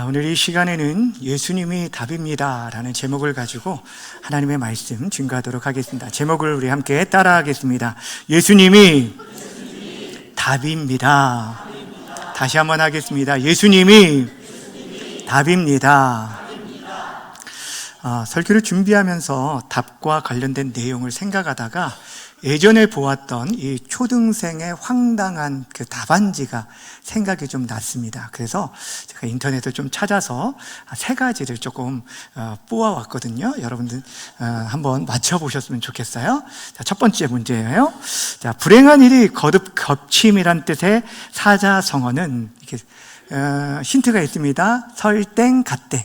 오늘 이 시간에는 예수님이 답입니다 라는 제목을 가지고 하나님의 말씀 증거하도록 하겠습니다. 제목을 우리 함께 따라하겠습니다. 예수님이 답입니다. 다시 한번 하겠습니다. 예수님이 답입니다. 설교를 준비하면서 답과 관련된 내용을 생각하다가 예전에 보았던 이 초등생의 황당한 그 답안지가 생각이 좀 났습니다. 그래서 제가 인터넷을 좀 찾아서 세 가지를 조금 뽑아왔거든요. 여러분들 한번 맞춰보셨으면 좋겠어요. 자, 첫 번째 문제예요. 자, 불행한 일이 거듭 겹침이란 뜻의 사자성어는 이렇게 힌트가 있습니다. 설땡 갓땡.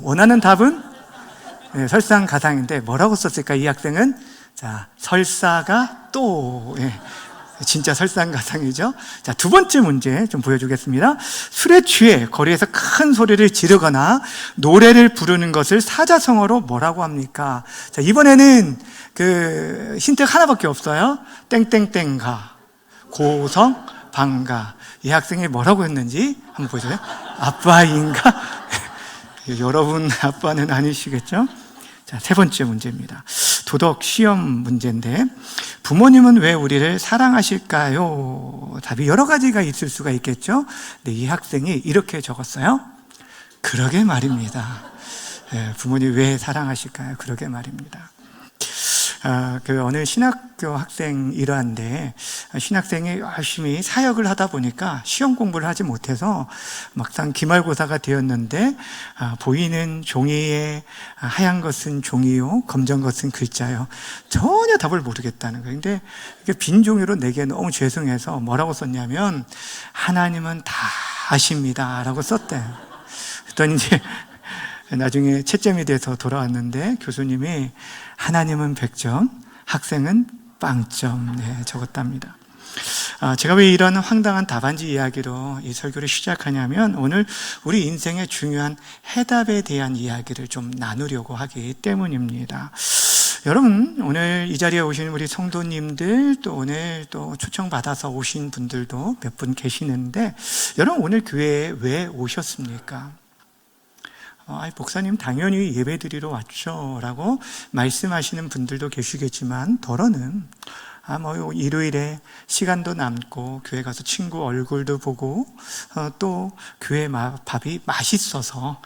원하는 답은 설상가상인데 뭐라고 썼을까? 이 학생은 자, 설사가 또 진짜 설상가상이죠. 자, 두 번째 문제 좀 보여주겠습니다. 술에 취해 거리에서 큰 소리를 지르거나 노래를 부르는 것을 사자성어로 뭐라고 합니까? 자, 이번에는 그 힌트가 하나밖에 없어요. 땡땡땡가, 고성, 방가. 이 학생이 뭐라고 했는지 한번 보여줘요. 아빠인가? 여러분 아빠는 아니시겠죠? 자, 세 번째 문제입니다. 도덕 시험 문제인데, 부모님은 왜 우리를 사랑하실까요? 답이 여러 가지가 있을 수가 있겠죠? 근데 이 학생이 이렇게 적었어요. 그러게 말입니다. 부모님 왜 사랑하실까요? 그러게 말입니다. 어느 신학교 학생 일화인데, 신학생이 열심히 사역을 하다 보니까 시험 공부를 하지 못해서 막상 기말고사가 되었는데, 보이는 종이에 하얀 것은 종이요, 검정 것은 글자요. 전혀 답을 모르겠다는 거예요. 근데 빈 종이로 내게 너무 죄송해서 뭐라고 썼냐면, 하나님은 다 아십니다 라고 썼대요. 그랬더니 이제 나중에 채점이 돼서 돌아왔는데 교수님이 하나님은 100점, 학생은 빵점 적었답니다. 제가 왜 이런 황당한 답안지 이야기로 이 설교를 시작하냐면, 오늘 우리 인생의 중요한 해답에 대한 이야기를 좀 나누려고 하기 때문입니다. 여러분, 오늘 이 자리에 오신 우리 성도님들, 또 오늘 또 초청받아서 오신 분들도 몇 분 계시는데, 여러분 오늘 교회에 왜 오셨습니까? 목사님 당연히 예배 드리러 왔죠 라고 말씀하시는 분들도 계시겠지만, 더러는 일요일에 시간도 남고 교회 가서 친구 얼굴도 보고 또 교회 밥이 맛있어서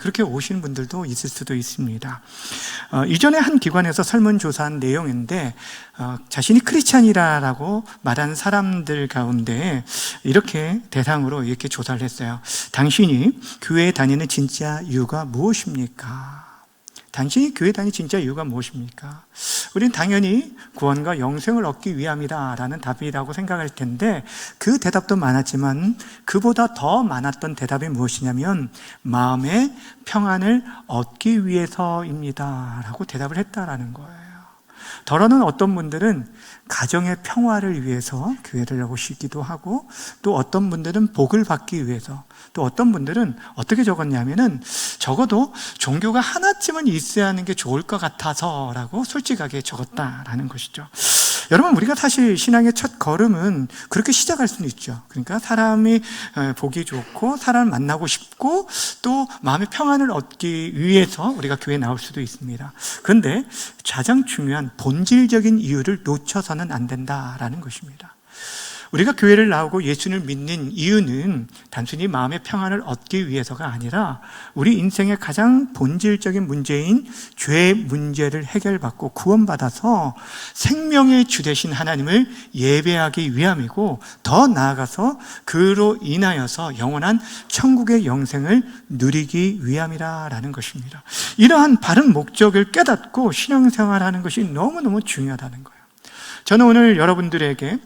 그렇게 오시는 분들도 있을 수도 있습니다. 이전에 한 기관에서 설문조사한 내용인데, 자신이 크리스찬이라고 말하는 사람들 가운데 이렇게 대상으로 이렇게 조사를 했어요. 당신이 교회에 다니는 진짜 이유가 무엇입니까? 당신이 교회 다니는 진짜 이유가 무엇입니까? 우리는 당연히 구원과 영생을 얻기 위함이다라는 답이라고 생각할 텐데, 그 대답도 많았지만 그보다 더 많았던 대답이 무엇이냐면, 마음의 평안을 얻기 위해서입니다 라고 대답을 했다라는 거예요. 더러는 어떤 분들은 가정의 평화를 위해서 교회를 오시기도 하고, 또 어떤 분들은 복을 받기 위해서, 또 어떤 분들은 어떻게 적었냐면은, 적어도 종교가 하나쯤은 있어야 하는 게 좋을 것 같아서 라고 솔직하게 적었다라는 것이죠. 여러분, 우리가 사실 신앙의 첫 걸음은 그렇게 시작할 수는 있죠. 그러니까 사람이 보기 좋고 사람을 만나고 싶고 또 마음의 평안을 얻기 위해서 우리가 교회에 나올 수도 있습니다. 그런데 가장 중요한 본질적인 이유를 놓쳐서는 안 된다라는 것입니다. 우리가 교회를 나오고 예수를 믿는 이유는 단순히 마음의 평안을 얻기 위해서가 아니라, 우리 인생의 가장 본질적인 문제인 죄의 문제를 해결받고 구원받아서 생명의 주 되신 하나님을 예배하기 위함이고, 더 나아가서 그로 인하여서 영원한 천국의 영생을 누리기 위함이라는 것입니다. 이러한 바른 목적을 깨닫고 신앙생활하는 것이 너무너무 중요하다는 거예요. 저는 오늘 여러분들에게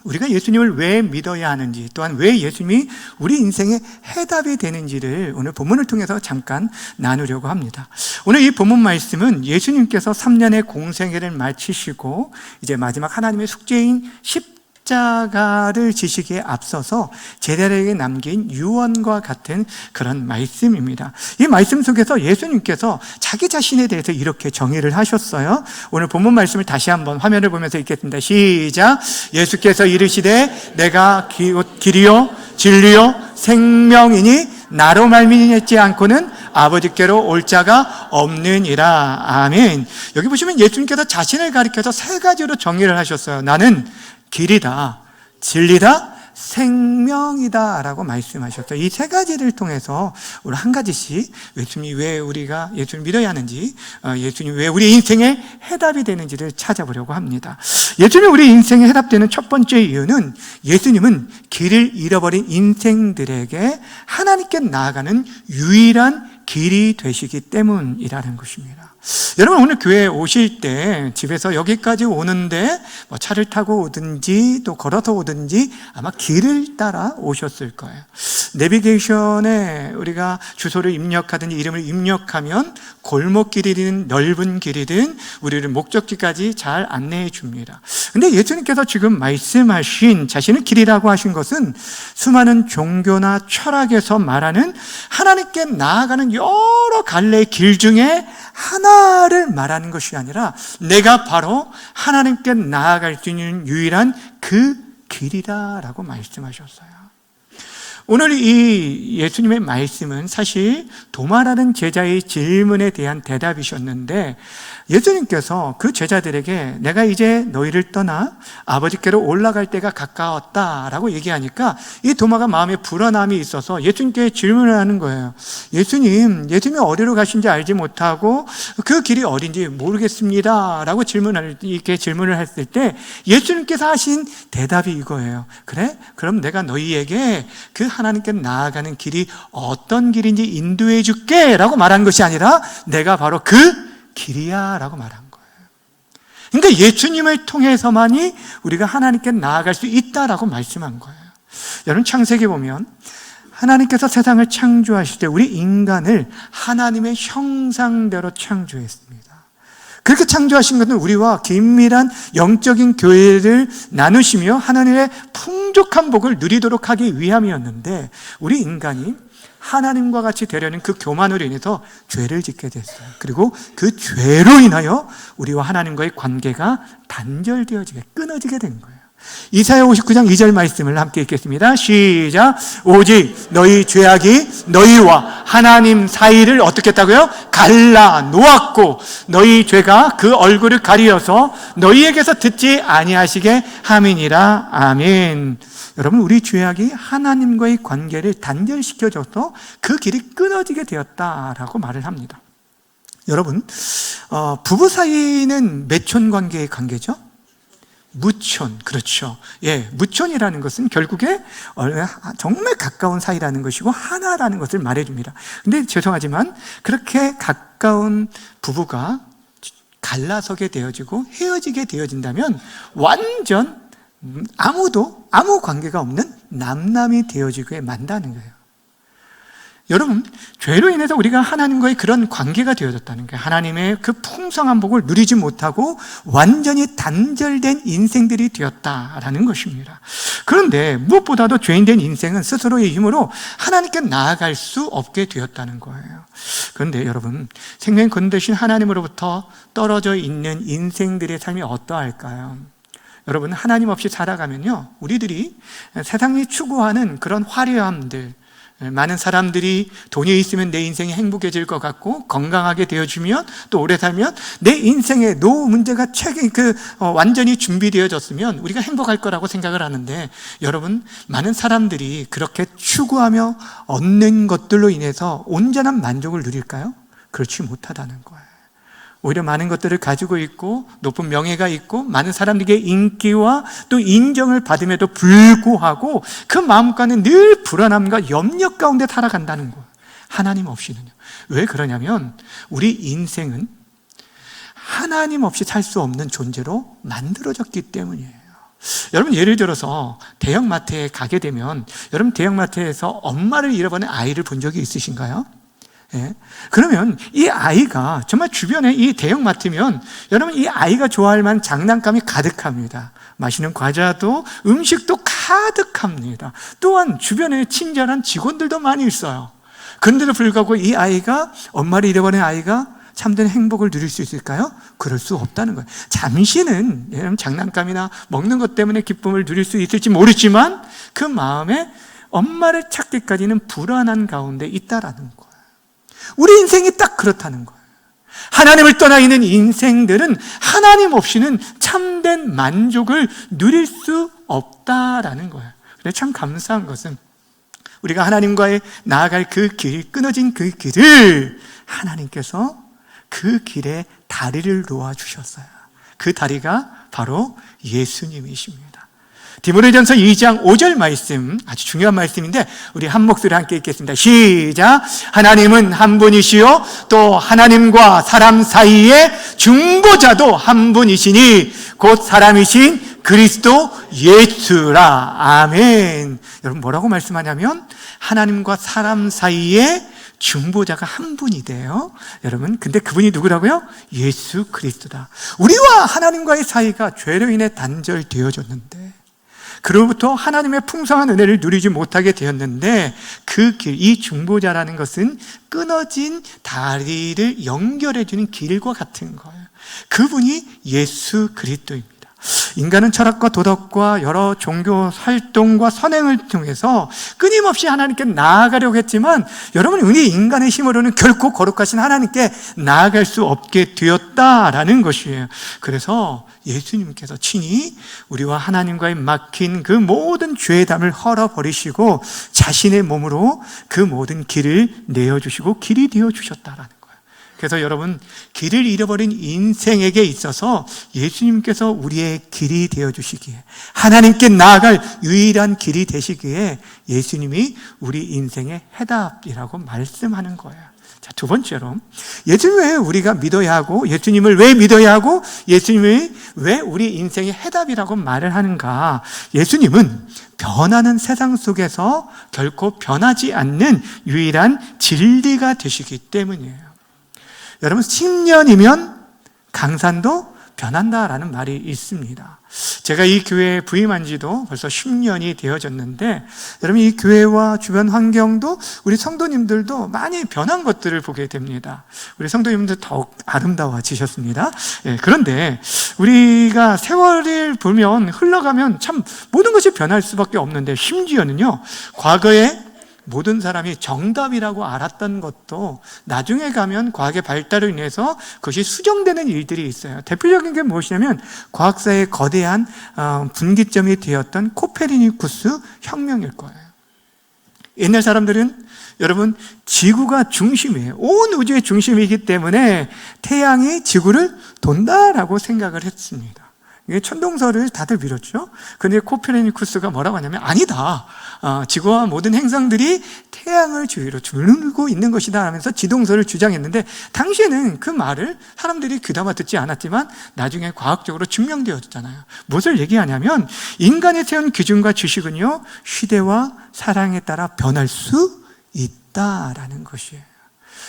우리가 예수님을 왜 믿어야 하는지, 또한 왜 예수님이 우리 인생의 해답이 되는지를 오늘 본문을 통해서 잠깐 나누려고 합니다. 오늘 이 본문 말씀은 예수님께서 3년의 공생애를 마치시고 이제 마지막 하나님의 숙제인 십자가를 지시기에 앞서서 제자들에게 남긴 유언과 같은 그런 말씀입니다. 이 말씀 속에서 예수님께서 자기 자신에 대해서 이렇게 정의를 하셨어요. 오늘 본문 말씀을 다시 한번 화면을 보면서 읽겠습니다. 시작. 예수께서 이르시되 내가 길이요 진리요 생명이니 나로 말미암지 않고는 아버지께로 올 자가 없느니라. 아멘. 여기 보시면 예수님께서 자신을 가리켜서 세 가지로 정의를 하셨어요. 나는 길이다, 진리다, 생명이다 라고 말씀하셨어요. 이 세 가지를 통해서 우리 한 가지씩 예수님이 왜 우리가 예수님을 믿어야 하는지, 예수님이 왜 우리 인생의 해답이 되는지를 찾아보려고 합니다. 예수님이 우리 인생에 해답되는 첫 번째 이유는 예수님은 길을 잃어버린 인생들에게 하나님께 나아가는 유일한 길이 되시기 때문이라는 것입니다. 여러분, 오늘 교회에 오실 때 집에서 여기까지 오는데 차를 타고 오든지 또 걸어서 오든지 아마 길을 따라 오셨을 거예요. 내비게이션에 우리가 주소를 입력하든지 이름을 입력하면 골목길이든 넓은 길이든 우리를 목적지까지 잘 안내해 줍니다. 근데 예수님께서 지금 말씀하신 자신의 길이라고 하신 것은 수많은 종교나 철학에서 말하는 하나님께 나아가는 여러 갈래의 길 중에 하나를 말하는 것이 아니라 내가 바로 하나님께 나아갈 수 있는 유일한 그 길이다라고 말씀하셨어요. 오늘 이 예수님의 말씀은 사실 도마라는 제자의 질문에 대한 대답이셨는데, 예수님께서 그 제자들에게 내가 이제 너희를 떠나 아버지께로 올라갈 때가 가까웠다라고 얘기하니까 이 도마가 마음에 불안함이 있어서 예수님께 질문을 하는 거예요. 예수님이 어디로 가신지 알지 못하고 그 길이 어딘지 모르겠습니다 라고 질문을 했을 때 예수님께서 하신 대답이 이거예요. 그래? 그럼 내가 너희에게 그 하나님께 나아가는 길이 어떤 길인지 인도해 줄게 라고 말한 것이 아니라 내가 바로 그 길이야 라고 말한 거예요. 그러니까 예수님을 통해서만이 우리가 하나님께 나아갈 수 있다라고 말씀한 거예요. 여러분, 창세기 보면 하나님께서 세상을 창조하실 때 우리 인간을 하나님의 형상대로 창조했습니다. 그렇게 창조하신 것은 우리와 긴밀한 영적인 교회를 나누시며 하나님의 풍족한 복을 누리도록 하기 위함이었는데, 우리 인간이 하나님과 같이 되려는 그 교만으로 인해서 죄를 짓게 됐어요. 그리고 그 죄로 인하여 우리와 하나님과의 관계가 단절되어지게, 끊어지게 된 거예요. 이사야 59장 2절 말씀을 함께 읽겠습니다. 시작. 오직 너희 죄악이 너희와 하나님 사이를 어떻게 했다고요? 갈라 놓았고 너희 죄가 그 얼굴을 가리어서 너희에게서 듣지 아니하시게 함이니라. 아멘. 여러분, 우리 죄악이 하나님과의 관계를 단절시켜줘서 그 길이 끊어지게 되었다라고 말을 합니다. 여러분, 부부 사이는 매촌 관계의 관계죠? 무촌, 그렇죠. 예, 무촌이라는 것은 결국에 정말 가까운 사이라는 것이고 하나라는 것을 말해줍니다. 근데 죄송하지만 그렇게 가까운 부부가 갈라서게 되어지고 헤어지게 되어진다면 완전 아무 관계가 없는 남남이 되어지게 만다는 거예요. 여러분, 죄로 인해서 우리가 하나님과의 그런 관계가 되어졌다는 거예요. 하나님의 그 풍성한 복을 누리지 못하고 완전히 단절된 인생들이 되었다라는 것입니다. 그런데 무엇보다도 죄인된 인생은 스스로의 힘으로 하나님께 나아갈 수 없게 되었다는 거예요. 그런데 여러분, 생명 건드신 하나님으로부터 떨어져 있는 인생들의 삶이 어떠할까요? 여러분, 하나님 없이 살아가면요, 우리들이 세상이 추구하는 그런 화려함들, 많은 사람들이 돈이 있으면 내 인생이 행복해질 것 같고 건강하게 되어주면 또 오래 살면 내 인생의 노후 문제가 완전히 준비되어졌으면 우리가 행복할 거라고 생각을 하는데, 여러분, 많은 사람들이 그렇게 추구하며 얻는 것들로 인해서 온전한 만족을 누릴까요? 그렇지 못하다는 거예요. 오히려 많은 것들을 가지고 있고 높은 명예가 있고 많은 사람들에게 인기와 또 인정을 받음에도 불구하고 그 마음과는 늘 불안함과 염려 가운데 살아간다는 거예요. 하나님 없이는요. 왜 그러냐면 우리 인생은 하나님 없이 살 수 없는 존재로 만들어졌기 때문이에요. 여러분, 예를 들어서 대형마트에 가게 되면, 여러분, 대형마트에서 엄마를 잃어버린 아이를 본 적이 있으신가요? 예. 그러면 이 아이가 정말 주변에 이 대형마트면 여러분, 이 아이가 좋아할 만한 장난감이 가득합니다. 맛있는 과자도 음식도 가득합니다. 또한 주변에 친절한 직원들도 많이 있어요. 그런데도 불구하고 이 아이가, 엄마를 잃어버린 아이가 참된 행복을 누릴 수 있을까요? 그럴 수 없다는 거예요. 잠시는 장난감이나 먹는 것 때문에 기쁨을 누릴 수 있을지 모르지만 그 마음에 엄마를 찾기까지는 불안한 가운데 있다라는 거예요. 우리 인생이 딱 그렇다는 거예요. 하나님을 떠나 있는 인생들은 하나님 없이는 참된 만족을 누릴 수 없다라는 거예요. 그래서 참 감사한 것은 우리가 하나님과의 나아갈 그 길, 끊어진 그 길을 하나님께서 그 길에 다리를 놓아주셨어요. 그 다리가 바로 예수님이십니다. 디모데전서 2장 5절 말씀, 아주 중요한 말씀인데 우리 한 목소리 함께 읽겠습니다. 시작. 하나님은 한 분이시요 또 하나님과 사람 사이의 중보자도 한 분이시니 곧 사람이신 그리스도 예수라. 아멘. 여러분 뭐라고 말씀하냐면 하나님과 사람 사이에 중보자가 한 분이 돼요. 여러분, 근데 그분이 누구라고요? 예수 그리스도다. 우리와 하나님과의 사이가 죄로 인해 단절되어졌는데 그로부터 하나님의 풍성한 은혜를 누리지 못하게 되었는데 그 길, 이 중보자라는 것은 끊어진 다리를 연결해주는 길과 같은 거예요. 그분이 예수 그리스도입니다. 인간은 철학과 도덕과 여러 종교 활동과 선행을 통해서 끊임없이 하나님께 나아가려고 했지만 여러분, 우리 인간의 힘으로는 결코 거룩하신 하나님께 나아갈 수 없게 되었다라는 것이에요. 그래서 예수님께서 친히 우리와 하나님과의 막힌 그 모든 죄의 담을 헐어버리시고 자신의 몸으로 그 모든 길을 내어주시고 길이 되어주셨다라는 거예요. 그래서 여러분, 길을 잃어버린 인생에게 있어서 예수님께서 우리의 길이 되어주시기에, 하나님께 나아갈 유일한 길이 되시기에 예수님이 우리 인생의 해답이라고 말씀하는 거예요. 자, 두 번째로, 예수님을 왜 우리가 믿어야 하고, 예수님을 왜 믿어야 하고, 예수님이 왜 우리 인생의 해답이라고 말을 하는가? 예수님은 변하는 세상 속에서 결코 변하지 않는 유일한 진리가 되시기 때문이에요. 여러분, 10년이면 강산도 변한다라는 말이 있습니다. 제가 이 교회에 부임한 지도 벌써 10년이 되어졌는데 여러분, 이 교회와 주변 환경도 우리 성도님들도 많이 변한 것들을 보게 됩니다. 우리 성도님들 더욱 아름다워지셨습니다. 그런데 우리가 세월을 보면 흘러가면 참 모든 것이 변할 수밖에 없는데, 심지어는요, 과거에 모든 사람이 정답이라고 알았던 것도 나중에 가면 과학의 발달로 인해서 그것이 수정되는 일들이 있어요. 대표적인 게 무엇이냐면 과학사의 거대한 분기점이 되었던 코페르니쿠스 혁명일 거예요. 옛날 사람들은 여러분, 지구가 중심이에요. 온 우주의 중심이기 때문에 태양이 지구를 돈다라고 생각을 했습니다. 이게 천동설을 다들 믿었죠. 근데 코페르니쿠스가 뭐라고 하냐면, 아니다, 지구와 모든 행성들이 태양을 주위로 둘르고 있는 것이다 하면서 지동설을 주장했는데, 당시에는 그 말을 사람들이 귀담아 듣지 않았지만 나중에 과학적으로 증명되었잖아요. 무엇을 얘기하냐면, 인간이 세운 기준과 지식은요, 시대와 사랑에 따라 변할 수 있다라는 것이에요.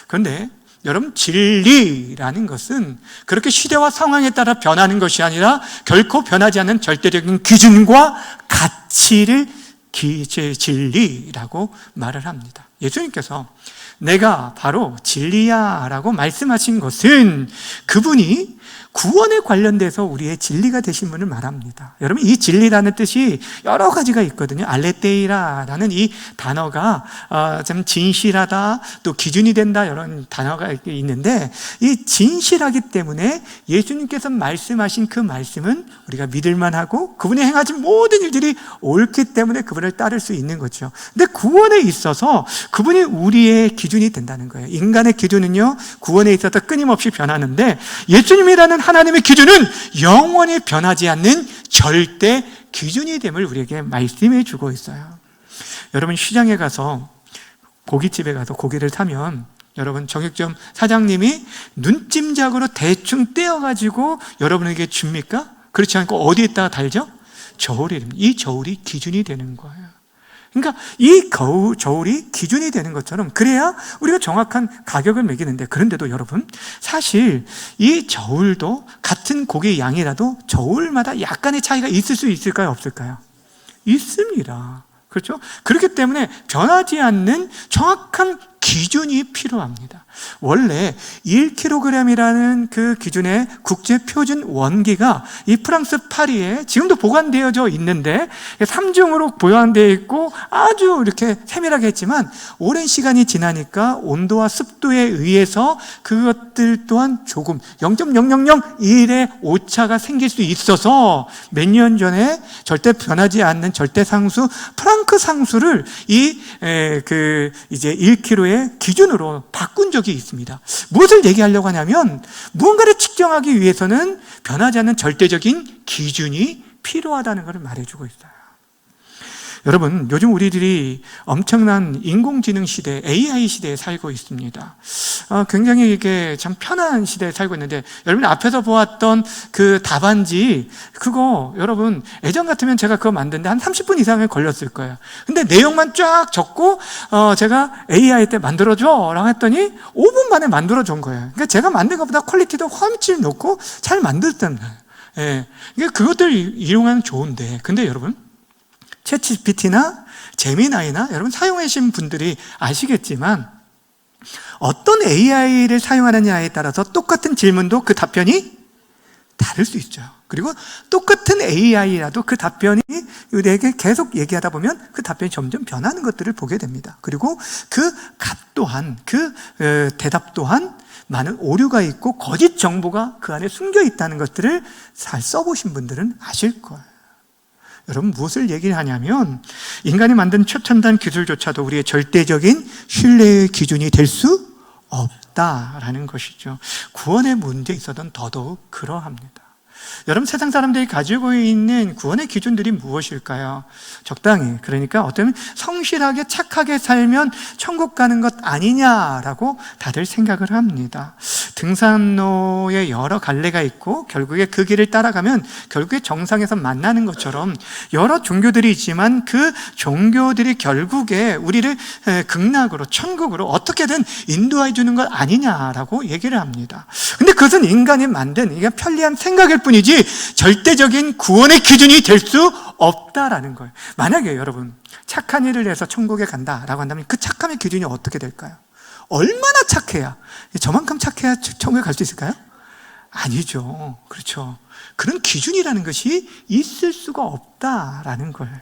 그런데 여러분, 진리라는 것은 그렇게 시대와 상황에 따라 변하는 것이 아니라 결코 변하지 않는 절대적인 기준과 가치를 진리라고 말을 합니다. 예수님께서 내가 바로 진리야 라고 말씀하신 것은 그분이 구원에 관련돼서 우리의 진리가 되신 분을 말합니다. 여러분, 이 진리라는 뜻이 여러 가지가 있거든요. 알레테이라라는 이 단어가 참 진실하다, 또 기준이 된다, 이런 단어가 있는데, 이 진실하기 때문에 예수님께서 말씀하신 그 말씀은 우리가 믿을만하고 그분이 행하신 모든 일들이 옳기 때문에 그분을 따를 수 있는 거죠. 근데 구원에 있어서 그분이 우리의 기준이 된다는 거예요. 인간의 기준은요, 구원에 있어서 끊임없이 변하는데 예수님이라는 하나님의 기준은 영원히 변하지 않는 절대 기준이 됨을 우리에게 말씀해 주고 있어요. 여러분, 시장에 가서, 고깃집에 가서 고기를 사면 여러분, 정육점 사장님이 눈찜작으로 대충 떼어가지고 여러분에게 줍니까? 그렇지 않고 어디에다가 달죠? 저울에. 이 저울이 기준이 되는 거예요. 그러니까 이 저울이 기준이 되는 것처럼, 그래야 우리가 정확한 가격을 매기는데, 그런데도 여러분, 사실 이 저울도 같은 고기의 양이라도 저울마다 약간의 차이가 있을 수 있을까요? 없을까요? 있습니다. 그렇죠? 그렇기 때문에 변하지 않는 정확한 기준이 필요합니다. 원래 1kg이라는 그 기준의 국제 표준 원기가 이 프랑스 파리에 지금도 보관되어져 있는데 3중으로 보관되어 있고 아주 이렇게 세밀하게 했지만 오랜 시간이 지나니까 온도와 습도에 의해서 그것들 또한 조금 0.0001의 오차가 생길 수 있어서 몇 년 전에 절대 변하지 않는 절대 상수 프랑크 상수를 이제 1kg의 기준으로 바꾼 적이 있습니다. 무엇을 얘기하려고 하냐면 무언가를 측정하기 위해서는 변하지 않는 절대적인 기준이 필요하다는 것을 말해주고 있어요. 여러분, 요즘 우리들이 엄청난 인공지능 시대, AI 시대에 살고 있습니다. 굉장히 이게 참 편한 시대에 살고 있는데, 여러분 앞에서 보았던 그 답안지, 그거 여러분 예전 같으면 제가 그거 만드는데 한 30분 이상이 걸렸을 거예요. 근데 내용만 쫙 적고 제가 AI 때 만들어줘 라고 했더니 5분 만에 만들어준 거예요. 그러니까 제가 만든 것보다 퀄리티도 훨씬 높고 잘 만들었단 말이에요. 예. 그러니까 그것들 이용하면 좋은데, 근데 여러분 챗GPT나 제미나이나 여러분 사용하신 분들이 아시겠지만 어떤 AI를 사용하느냐에 따라서 똑같은 질문도 그 답변이 다를 수 있죠. 그리고 똑같은 AI라도 그 답변이 우리에게 계속 얘기하다 보면 그 답변이 점점 변하는 것들을 보게 됩니다. 그리고 그 값 또한, 그 대답 또한 많은 오류가 있고 거짓 정보가 그 안에 숨겨 있다는 것들을 잘 써보신 분들은 아실 거예요. 여러분, 무엇을 얘기를 하냐면 인간이 만든 최첨단 기술조차도 우리의 절대적인 신뢰의 기준이 될 수 없다라는 것이죠. 구원의 문제에 있어서는 더더욱 그러합니다. 여러분, 세상 사람들이 가지고 있는 구원의 기준들이 무엇일까요? 적당히, 그러니까 어쩌면 성실하게 착하게 살면 천국 가는 것 아니냐라고 다들 생각을 합니다. 등산로에 여러 갈래가 있고 결국에 그 길을 따라가면 결국에 정상에서 만나는 것처럼 여러 종교들이 있지만 그 종교들이 결국에 우리를 극락으로, 천국으로 어떻게든 인도해 주는 것 아니냐라고 얘기를 합니다. 근데 그것은 인간이 만든 이게 편리한 생각일 뿐이지 절대적인 구원의 기준이 될 수 없다라는 거예요. 만약에 여러분 착한 일을 해서 천국에 간다라고 한다면 그 착함의 기준이 어떻게 될까요? 얼마나 착해야, 저만큼 착해야 천국에 갈 수 있을까요? 아니죠. 그렇죠. 그런 기준이라는 것이 있을 수가 없다라는 거예요.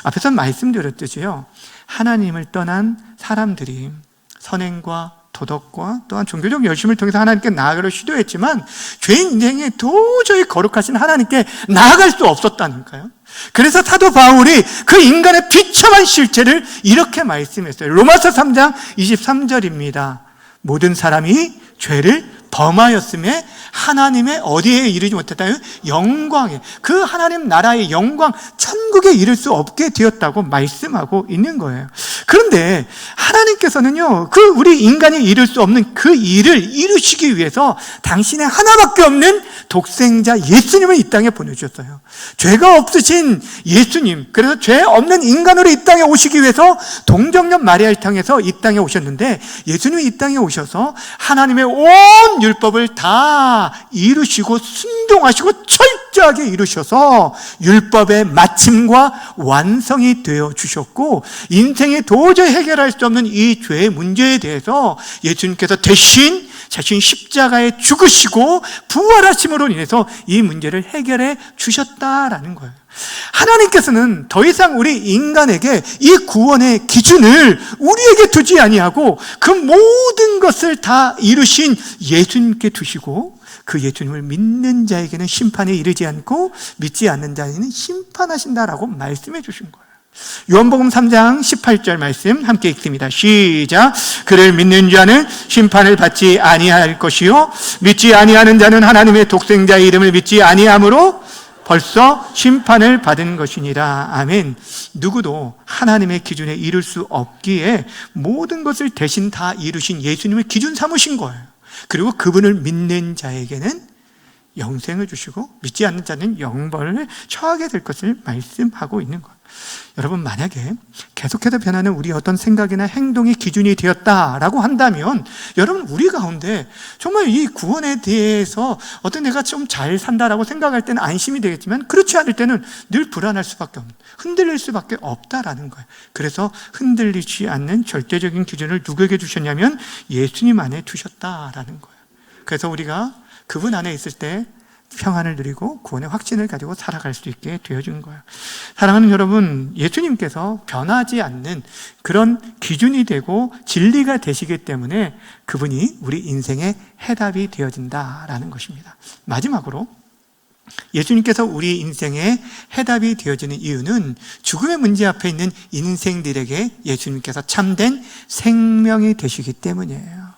앞에서 말씀드렸듯이요, 하나님을 떠난 사람들이 선행과 도덕과 또한 종교적 열심을 통해서 하나님께 나아가려 시도했지만 죄인 인생에 도저히 거룩하신 하나님께 나아갈 수 없었다니까요. 그래서 사도 바울이 그 인간의 비참한 실체를 이렇게 말씀했어요. 로마서 3장 23절입니다. 모든 사람이 죄를 범하였음에 하나님의 어디에 이르지 못했다요? 영광에, 그 하나님 나라의 영광, 천국에 이를 수 없게 되었다고 말씀하고 있는 거예요. 그런데 하나님께서는요, 그 우리 인간이 이룰 수 없는 그 일을 이루시기 위해서 당신의 하나밖에 없는 독생자 예수님을 이 땅에 보내주셨어요. 죄가 없으신 예수님, 그래서 죄 없는 인간으로 이 땅에 오시기 위해서 동정녀 마리아를 통해서 이 땅에 오셨는데, 예수님이 이 땅에 오셔서 하나님의 온 율법을 다 이루시고 순종하시고 철저하게 이루셔서 율법의 마침과 완성이 되어 주셨고, 인생에 도저히 해결할 수 없는 이 죄의 문제에 대해서 예수님께서 대신 자신 십자가에 죽으시고 부활하심으로 인해서 이 문제를 해결해 주셨다라는 거예요. 하나님께서는 더 이상 우리 인간에게 이 구원의 기준을 우리에게 두지 아니하고 그 모든 것을 다 이루신 예수님께 두시고, 그 예수님을 믿는 자에게는 심판에 이르지 않고 믿지 않는 자에게는 심판하신다라고 말씀해 주신 거예요. 요한복음 3장 18절 말씀 함께 읽습니다. 시작. 그를 믿는 자는 심판을 받지 아니할 것이요 믿지 아니하는 자는 하나님의 독생자의 이름을 믿지 아니함으로 벌써 심판을 받은 것이니라. 아멘. 누구도 하나님의 기준에 이룰 수 없기에 모든 것을 대신 다 이루신 예수님을 기준 삼으신 거예요. 그리고 그분을 믿는 자에게는 영생을 주시고 믿지 않는 자는 영벌을 처하게 될 것을 말씀하고 있는 거예요. 여러분, 만약에 계속해서 변하는 우리 어떤 생각이나 행동이 기준이 되었다라고 한다면 여러분, 우리 가운데 정말 이 구원에 대해서 어떤 내가 좀 잘 산다라고 생각할 때는 안심이 되겠지만 그렇지 않을 때는 늘 불안할 수밖에 없는, 흔들릴 수밖에 없다라는 거예요. 그래서 흔들리지 않는 절대적인 기준을 누구에게 주셨냐면 예수님 안에 두셨다라는 거예요. 그래서 우리가 그분 안에 있을 때 평안을 누리고 구원의 확신을 가지고 살아갈 수 있게 되어준 거예요. 사랑하는 여러분, 예수님께서 변하지 않는 그런 기준이 되고 진리가 되시기 때문에 그분이 우리 인생의 해답이 되어진다라는 것입니다. 마지막으로 예수님께서 우리 인생의 해답이 되어지는 이유는 죽음의 문제 앞에 있는 인생들에게 예수님께서 참된 생명이 되시기 때문이에요.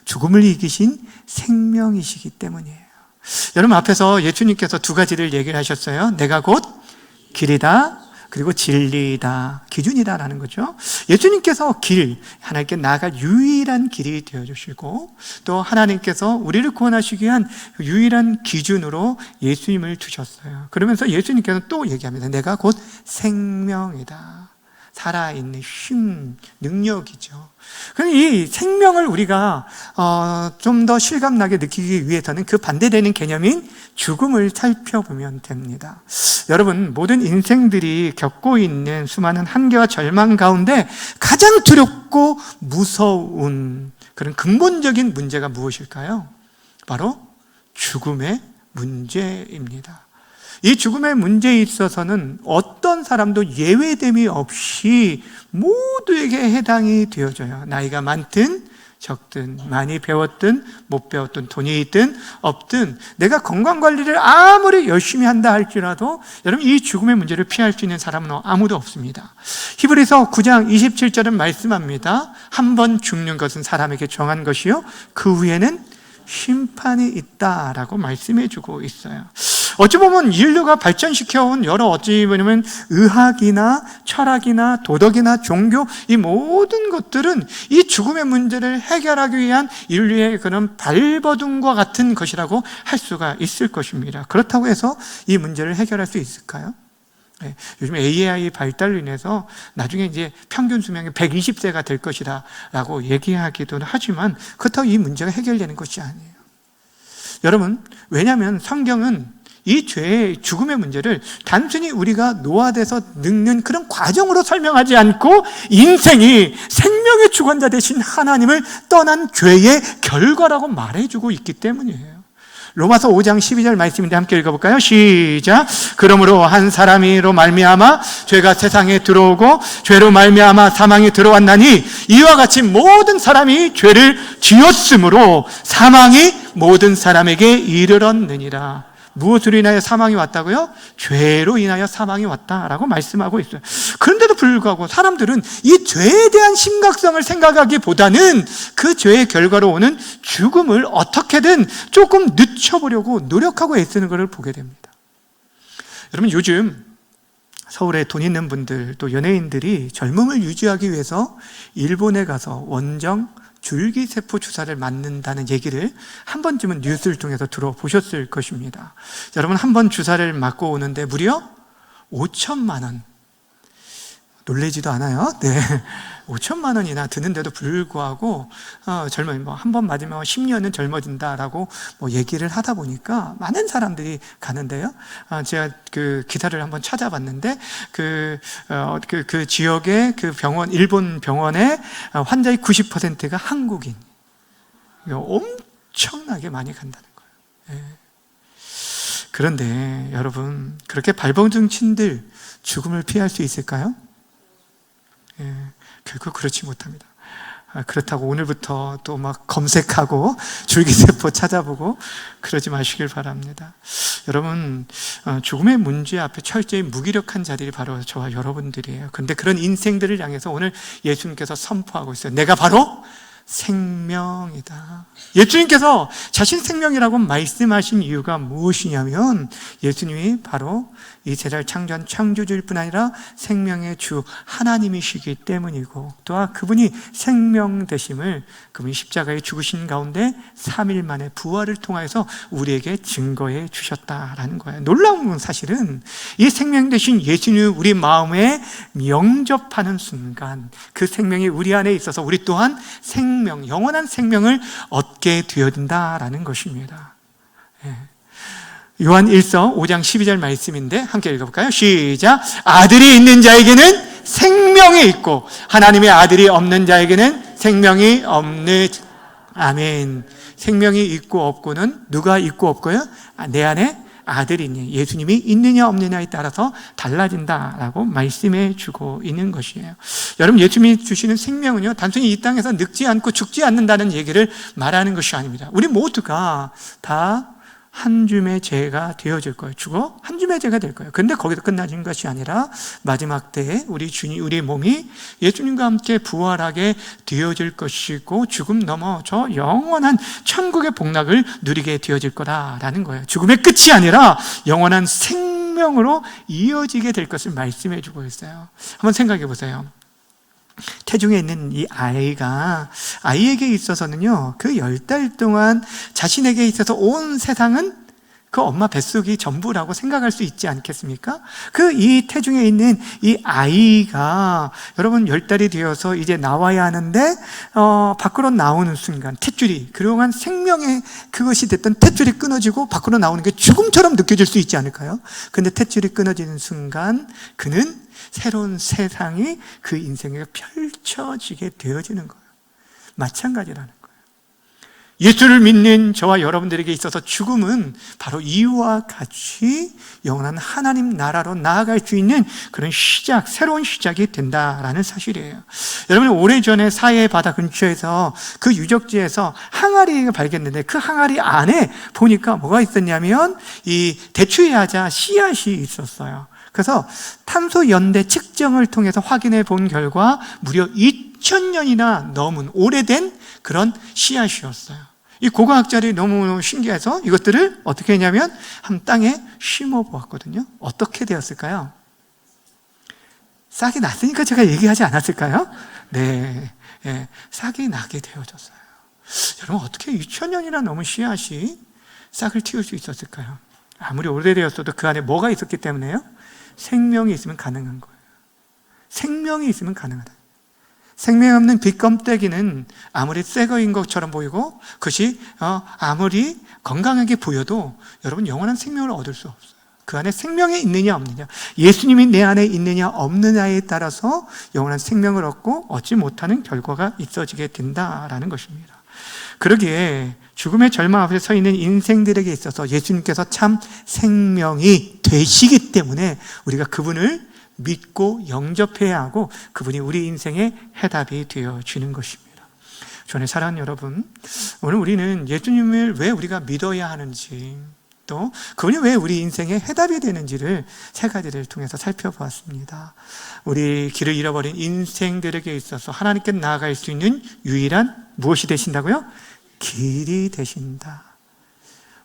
죽음을 이기신 생명이시기 때문이에요. 여러분, 앞에서 예수님께서 두 가지를 얘기를 하셨어요. 내가 곧 길이다, 그리고 진리다, 기준이다라는 거죠. 예수님께서 길, 하나님께 나아갈 유일한 길이 되어주시고 또 하나님께서 우리를 구원하시기 위한 유일한 기준으로 예수님을 두셨어요. 그러면서 예수님께서 또 얘기합니다. 내가 곧 생명이다. 살아있는 힘, 능력이죠. 그럼 이 생명을 우리가 좀 더 실감나게 느끼기 위해서는 그 반대되는 개념인 죽음을 살펴보면 됩니다. 여러분, 모든 인생들이 겪고 있는 수많은 한계와 절망 가운데 가장 두렵고 무서운 그런 근본적인 문제가 무엇일까요? 바로 죽음의 문제입니다. 이 죽음의 문제에 있어서는 어떤 사람도 예외됨이 없이 모두에게 해당이 되어져요. 나이가 많든 적든, 많이 배웠든 못 배웠든, 돈이 있든 없든, 내가 건강관리를 아무리 열심히 한다 할지라도 여러분, 이 죽음의 문제를 피할 수 있는 사람은 아무도 없습니다. 히브리서 9장 27절은 말씀합니다. 한 번 죽는 것은 사람에게 정한 것이요 그 후에는 심판이 있다라고 말씀해 주고 있어요. 어찌 보면 인류가 발전시켜온 여러 어찌 보면 의학이나 철학이나 도덕이나 종교, 이 모든 것들은 이 죽음의 문제를 해결하기 위한 인류의 그런 발버둥과 같은 것이라고 할 수가 있을 것입니다. 그렇다고 해서 이 문제를 해결할 수 있을까요? 네, 요즘 AI 발달로 인해서 나중에 이제 평균 수명이 120세가 될 것이다 라고 얘기하기도 하지만 그렇다고 이 문제가 해결되는 것이 아니에요. 여러분, 왜냐하면 성경은 이 죄의 죽음의 문제를 단순히 우리가 노화돼서 늙는 그런 과정으로 설명하지 않고 인생이 생명의 주관자 되신 하나님을 떠난 죄의 결과라고 말해주고 있기 때문이에요. 로마서 5장 12절 말씀인데 함께 읽어볼까요? 시작. 그러므로 한 사람이로 말미암아 죄가 세상에 들어오고 죄로 말미암아 사망이 들어왔나니 이와 같이 모든 사람이 죄를 지었으므로 사망이 모든 사람에게 이르렀느니라. 무엇으로 인하여 사망이 왔다고요? 죄로 인하여 사망이 왔다라고 말씀하고 있어요. 그런데도 불구하고 사람들은 이 죄에 대한 심각성을 생각하기보다는 그 죄의 결과로 오는 죽음을 어떻게든 조금 늦춰보려고 노력하고 애쓰는 것을 보게 됩니다. 여러분, 요즘 서울에 돈 있는 분들 또 연예인들이 젊음을 유지하기 위해서 일본에 가서 원정 줄기세포 주사를 맞는다는 얘기를 한 번쯤은 뉴스를 통해서 들어보셨을 것입니다. 여러분, 한 번 주사를 맞고 오는데 무려 5천만 원. 놀라지도 않아요? 네. 5천만 원이나 드는데도 불구하고 젊은 한 번 맞으면 10년은 젊어진다라고 얘기를 하다 보니까 많은 사람들이 가는데요. 제가 그 기사를 한번 찾아봤는데 그 지역의 그 병원, 일본 병원의 환자의 90%가 한국인. 엄청나게 많이 간다는 거예요. 예. 그런데 여러분, 그렇게 발버둥친들 죽음을 피할 수 있을까요? 예. 결코 그렇지 못합니다. 그렇다고 오늘부터 또 막 검색하고 줄기세포 찾아보고 그러지 마시길 바랍니다. 여러분, 죽음의 문제 앞에 철저히 무기력한 자들이 바로 저와 여러분들이에요. 그런데 그런 인생들을 향해서 오늘 예수님께서 선포하고 있어요. 내가 바로 생명이다. 예수님께서 자신 생명이라고 말씀하신 이유가 무엇이냐면 예수님이 바로 이 세상을 창조한 창조주일 뿐 아니라 생명의 주 하나님이시기 때문이고, 또한 그분이 생명 되심을 그분이 십자가에 죽으신 가운데 3일 만에 부활을 통하여서 우리에게 증거해 주셨다라는 거예요. 놀라운 건 사실은 이 생명 되신 예수님을 우리 마음에 영접하는 순간 그 생명이 우리 안에 있어서 우리 또한 생명, 영원한 생명을 얻게 되어진다라는 것입니다. 요한 1서 5장 12절 말씀인데 함께 읽어볼까요? 시작. 아들이 있는 자에게는 생명이 있고 하나님의 아들이 없는 자에게는 생명이 없는. 아멘. 생명이 있고 없고는 누가 있고 없고요? 내 안에 아들이 있느냐, 예수님이 있느냐 없느냐에 따라서 달라진다라고 말씀해 주고 있는 것이에요. 여러분, 예수님이 주시는 생명은요, 단순히 이 땅에서 늙지 않고 죽지 않는다는 얘기를 말하는 것이 아닙니다. 우리 모두가 다 한 줌의 죄가 되어질 거예요. 죽어 한 줌의 죄가 될 거예요. 그런데 거기서 끝나는 것이 아니라 마지막 때에 우리 몸이 예수님과 함께 부활하게 되어질 것이고, 죽음 넘어 저 영원한 천국의 복락을 누리게 되어질 거다라는 거예요. 죽음의 끝이 아니라 영원한 생명으로 이어지게 될 것을 말씀해 주고 있어요. 한번 생각해 보세요. 태중에 있는 이 아이에게 있어서는요, 그 10달 동안 자신에게 있어서 온 세상은 그 엄마 뱃속이 전부라고 생각할 수 있지 않겠습니까? 이 태중에 있는 이 아이가 여러분 10달이 되어서 이제 나와야 하는데 밖으로 나오는 순간 탯줄이, 그동안 생명의 그것이 됐던 탯줄이 끊어지고 밖으로 나오는 게 죽음처럼 느껴질 수 있지 않을까요? 근데 탯줄이 끊어지는 순간 그는 새로운 세상이 그 인생에 펼쳐지게 되어지는 거예요. 마찬가지라는 거예요. 예수를 믿는 저와 여러분들에게 있어서 죽음은 바로 이와 같이 영원한 하나님 나라로 나아갈 수 있는 그런 시작, 새로운 시작이 된다라는 사실이에요. 여러분, 오래전에 사해 바다 근처에서 그 유적지에서 항아리가 발견됐는데 그 항아리 안에 보니까 뭐가 있었냐면 이 대추야자 씨앗이 있었어요. 그래서 탄소 연대 측정을 통해서 확인해 본 결과 무려 2000년이나 넘은 오래된 그런 씨앗이었어요. 이 고고학자들이 너무 신기해서 이것들을 어떻게 했냐면 한 땅에 심어 보았거든요. 어떻게 되었을까요? 싹이 났으니까 제가 얘기하지 않았을까요? 네, 싹이 나게 되어졌어요. 여러분, 어떻게 2000년이나 넘은 씨앗이 싹을 틔울 수 있었을까요? 아무리 오래되었어도 그 안에 뭐가 있었기 때문에요? 생명이 있으면 가능한 거예요. 생명이 있으면 가능하다. 생명 없는 빛껌떼기는 아무리 새 거인 것처럼 보이고 그것이 아무리 건강하게 보여도 여러분 영원한 생명을 얻을 수 없어요. 그 안에 생명이 있느냐 없느냐, 예수님이 내 안에 있느냐 없느냐에 따라서 영원한 생명을 얻고 얻지 못하는 결과가 있어지게 된다라는 것입니다. 그러기에 죽음의 절망 앞에 서 있는 인생들에게 있어서 예수님께서 참 생명이 되시기 때문에 우리가 그분을 믿고 영접해야 하고 그분이 우리 인생의 해답이 되어지는 것입니다. 저는 사랑하는 여러분, 오늘 우리는 예수님을 왜 우리가 믿어야 하는지, 또 그분이 왜 우리 인생의 해답이 되는지를 세 가지를 통해서 살펴보았습니다. 우리 길을 잃어버린 인생들에게 있어서 하나님께 나아갈 수 있는 유일한 무엇이 되신다고요? 길이 되신다.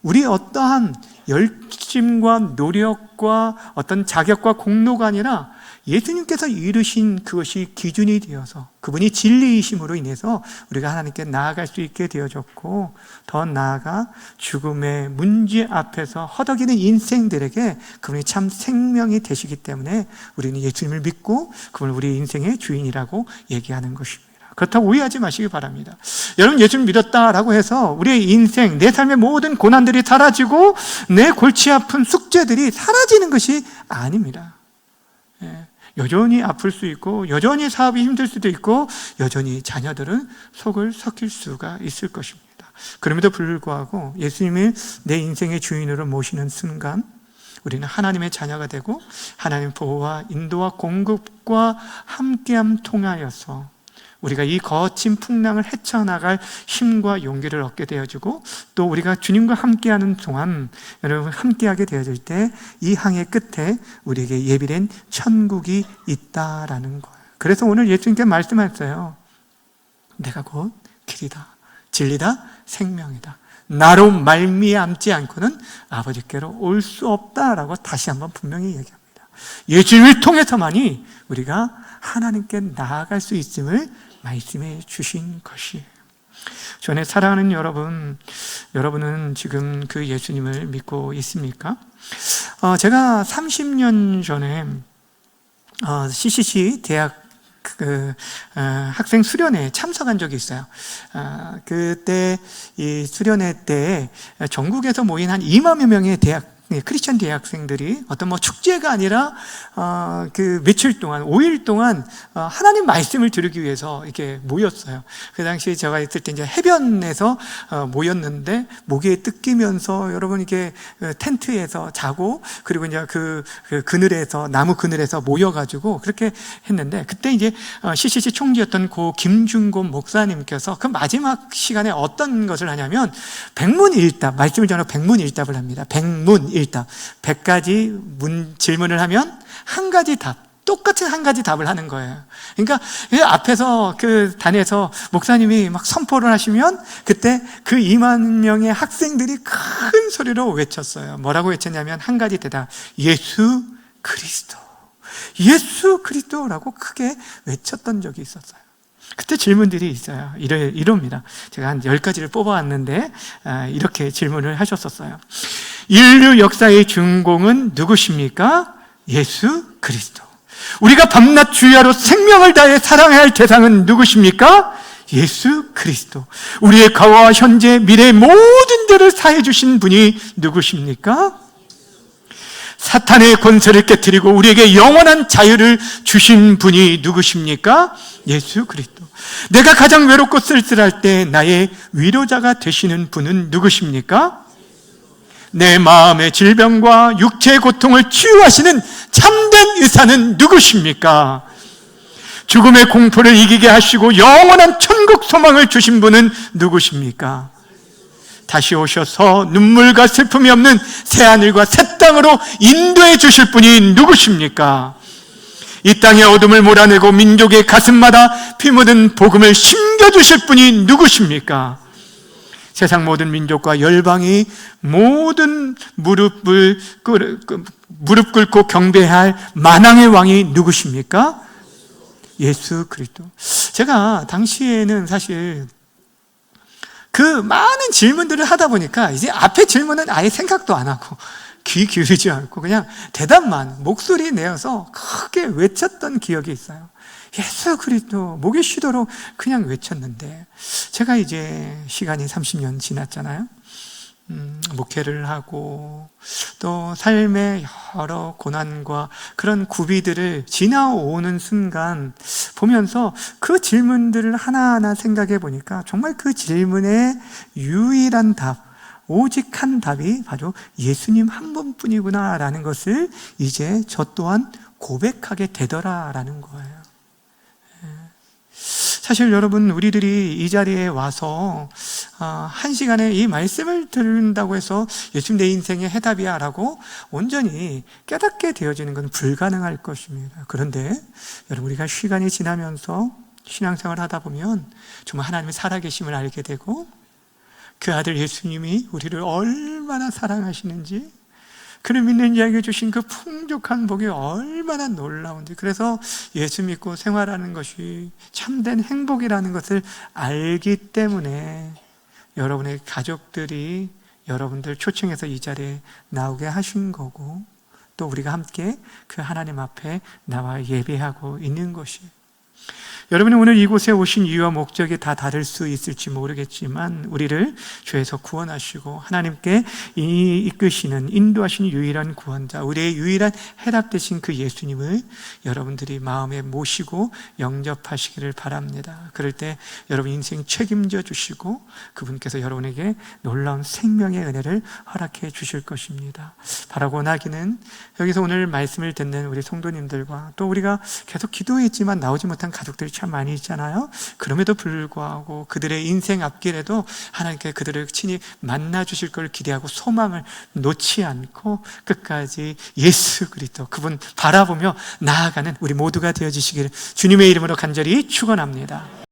우리 어떠한 열심과 노력과 어떤 자격과 공로가 아니라 예수님께서 이루신 그것이 기준이 되어서 그분이 진리이심으로 인해서 우리가 하나님께 나아갈 수 있게 되어졌고, 더 나아가 죽음의 문제 앞에서 허덕이는 인생들에게 그분이 참 생명이 되시기 때문에 우리는 예수님을 믿고 그분을 우리 인생의 주인이라고 얘기하는 것입니다. 그렇다고 오해하지 마시기 바랍니다. 여러분, 예수를 믿었다라고 해서 우리의 인생, 내 삶의 모든 고난들이 사라지고 내 골치 아픈 숙제들이 사라지는 것이 아닙니다. 여전히 아플 수 있고 여전히 사업이 힘들 수도 있고 여전히 자녀들은 속을 썩힐 수가 있을 것입니다. 그럼에도 불구하고 예수님을 내 인생의 주인으로 모시는 순간 우리는 하나님의 자녀가 되고 하나님의 보호와 인도와 공급과 함께함 통하여서 우리가 이 거친 풍랑을 헤쳐나갈 힘과 용기를 얻게 되어지고, 또 우리가 주님과 함께하는 동안 여러분 함께하게 되어질 때 이 항해 끝에 우리에게 예비된 천국이 있다라는 거예요. 그래서 오늘 예수님께 말씀하셨어요. 내가 곧 길이다, 진리다, 생명이다. 나로 말미암지 않고는 아버지께로 올 수 없다라고 다시 한번 분명히 얘기합니다. 예수님을 통해서만이 우리가 하나님께 나아갈 수 있음을 말씀해 주신 것이에요. 전에 사랑하는 여러분은 지금 그 예수님을 믿고 있습니까? 제가 30년 전에 CCC 대학 학생 수련회에 참석한 적이 있어요. 그때 이 수련회 때 전국에서 모인 한 2만여 명의 크리스천 대학생들이 어떤 축제가 아니라 그 며칠 동안 5일 동안 하나님 말씀을 들으기 위해서 이렇게 모였어요. 그 당시에 제가 있을 때 이제 해변에서 모였는데 모기에 뜯기면서 여러분 이게 텐트에서 자고 그리고 이제 그 그늘에서 나무 그늘에서 모여가지고 그렇게 했는데 그때 이제 CCC 총재였던 고 김준곤 목사님께서 그 마지막 시간에 어떤 것을 하냐면 백문일답 말씀을 전하고 백문일답을 합니다. 백문일답 100가지 질문을 하면 한 가지 답, 똑같은 한 가지 답을 하는 거예요. 그러니까 앞에서 그 단에서 목사님이 막 선포를 하시면 그때 그 2만 명의 학생들이 큰 소리로 외쳤어요. 뭐라고 외쳤냐면 한 가지 대답, 예수 그리스도, 예수 그리스도라고 크게 외쳤던 적이 있었어요. 그때 질문들이 있어요. 이럽니다. 제가 한 10가지를 뽑아왔는데 이렇게 질문을 하셨었어요. 인류 역사의 주인공은 누구십니까? 예수 그리스도. 우리가 밤낮 주야로 생명을 다해 사랑해야 할 대상은 누구십니까? 예수 그리스도. 우리의 과거와 현재, 미래의 모든 죄를 사해 주신 분이 누구십니까? 사탄의 권세를 깨뜨리고 우리에게 영원한 자유를 주신 분이 누구십니까? 예수 그리스도. 내가 가장 외롭고 쓸쓸할 때 나의 위로자가 되시는 분은 누구십니까? 내 마음의 질병과 육체의 고통을 치유하시는 참된 의사는 누구십니까? 죽음의 공포를 이기게 하시고 영원한 천국 소망을 주신 분은 누구십니까? 다시 오셔서 눈물과 슬픔이 없는 새하늘과 새 땅으로 인도해 주실 분이 누구십니까? 이 땅의 어둠을 몰아내고 민족의 가슴마다 피 묻은 복음을 심겨주실 분이 누구십니까? 세상 모든 민족과 열방이 모든 무릎 꿇고 경배할 만왕의 왕이 누구십니까? 예수 그리스도. 제가 당시에는 사실 그 많은 질문들을 하다 보니까 이제 앞에 질문은 아예 생각도 안 하고 귀 기울이지 않고 그냥 대답만 목소리 내어서 크게 외쳤던 기억이 있어요. 예수 그리스도 목이 쉬도록 그냥 외쳤는데 제가 이제 시간이 30년 지났잖아요. 목회를 하고 또 삶의 여러 고난과 그런 구비들을 지나오는 순간 보면서 그 질문들을 하나하나 생각해 보니까 정말 그 질문의 유일한 답, 오직 한 답이 바로 예수님 한 분뿐이구나 라는 것을 이제 저 또한 고백하게 되더라라는 거예요. 사실 여러분 우리들이 이 자리에 와서 한 시간에 이 말씀을 들은다고 해서 예수님 내 인생의 해답이야 라고 온전히 깨닫게 되어지는 건 불가능할 것입니다. 그런데 여러분 우리가 시간이 지나면서 신앙생활을 하다 보면 정말 하나님의 살아계심을 알게 되고 그 아들 예수님이 우리를 얼마나 사랑하시는지 그를 믿는 자에게 주신 그 풍족한 복이 얼마나 놀라운지, 그래서 예수 믿고 생활하는 것이 참된 행복이라는 것을 알기 때문에 여러분의 가족들이 여러분들 초청해서 이 자리에 나오게 하신 거고, 또 우리가 함께 그 하나님 앞에 나와 예배하고 있는 것이에요. 여러분이 오늘 이곳에 오신 이유와 목적이 다 다를 수 있을지 모르겠지만 우리를 죄에서 구원하시고 하나님께 이끄시는 인도하시는 유일한 구원자, 우리의 유일한 해답 되신 그 예수님을 여러분들이 마음에 모시고 영접하시기를 바랍니다. 그럴 때 여러분 인생 책임져 주시고 그분께서 여러분에게 놀라운 생명의 은혜를 허락해 주실 것입니다. 바라고 나기는 여기서 오늘 말씀을 듣는 우리 성도님들과 또 우리가 계속 기도했지만 나오지 못한 가족들이 참 많이 있잖아요. 그럼에도 불구하고 그들의 인생 앞길에도 하나님께 그들을 친히 만나 주실 걸 기대하고 소망을 놓지 않고 끝까지 예수 그리스도 그분 바라보며 나아가는 우리 모두가 되어지시기를 주님의 이름으로 간절히 축원합니다.